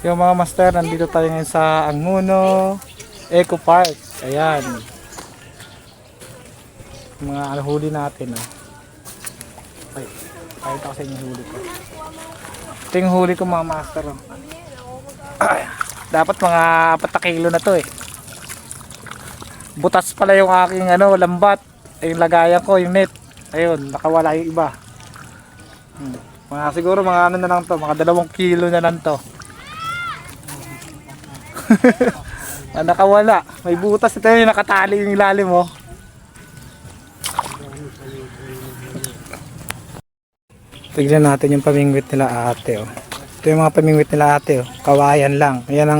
Yung mga master, nandito tayo ngayon sa Anguno Eco Park. Ayan. Mga huli natin. Oh. Ay, pakita ko sa inyo yung huli ko. Ito yung huli ko mga master. Oh. Ay, dapat mga 4 na kilo na to eh. Butas pala yung aking lambat. Ay, yung lagayan ko, yung net. Ayun, nakawala yung iba. Siguro mga na lang to, mga 2 kilo na lang to. Nakawala. May butas ito yung nakatali yung ilalim mo. Tignan natin yung pamingwit nila ate. Oh. Ito yung mga pamingwit nila ate. Oh. Kawayan lang. Yan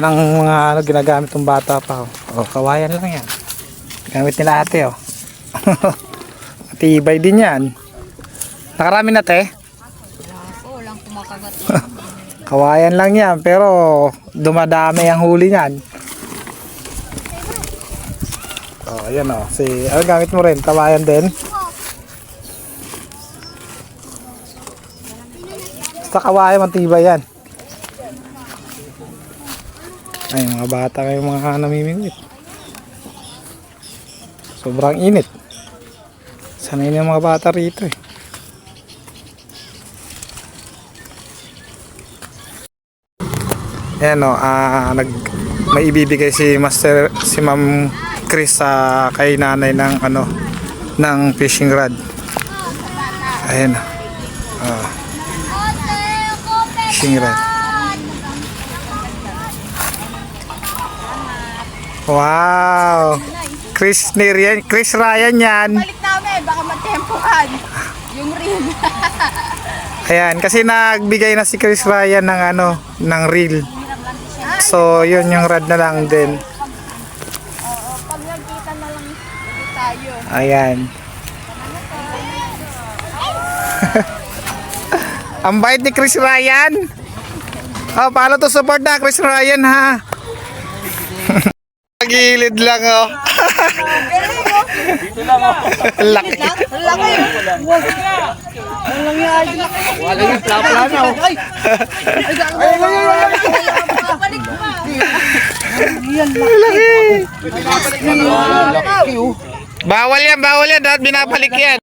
ang mga ginagamit ng bata pa. Oh. Kawayan lang yan. Gamit nila ate. Oh. Matibay din yan. Nakarami na te? Walang kumakagat. Kawayan lang yan, pero dumadami ang huli niyan. Oh, ayan oh. Ano gamit mo rin? Kawayan din? Basta kawayan, matibay yan. Ay, mga bata kayo mga namimingwit. Sobrang init. Sanay na yung mga bata rito eh. Ayan o, may ibibigay si Ma'am Chris sa kay nanay ng fishing rod. Ayan o. Fishing rod. Wow! Chris Ryan yan. Balik namin, baka matempohan. Yung ring. Ayan, kasi nagbigay na si Chris Ryan ng reel. So, yun yung rod na lang din. Oo, pag nagkita na lang tayo. Ayan. Ang bait ni Chris Ryan. Oh, paano to support na Chris Ryan ha? Gilid lang oh. Dito lang ako. Laki. Laki. Wala yung plano. Ay! Balik pa. Laki. Bawal yan. Dapat binabalik yan.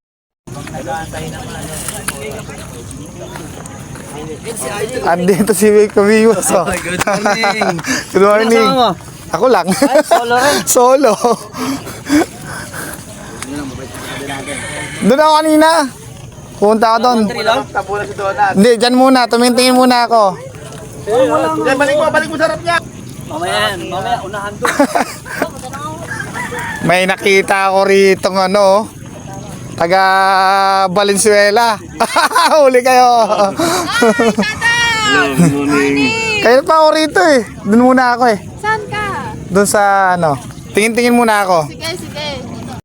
Andito si Kumiwas oh. Good morning. Good morning. Ako lang. Solo rin. Solo. Doon ako kanina. Punta ako doon. Hindi, dyan muna. Tumingin muna ako. Balik mo sarap niya. Mamaya, unahan doon. May nakita ako rito taga Valenzuela. Huli kayo. Good morning. Kayo pa ako rito eh. Doon muna ako eh. Saan ka? Doon sa Tingin-tingin muna ako. Sige.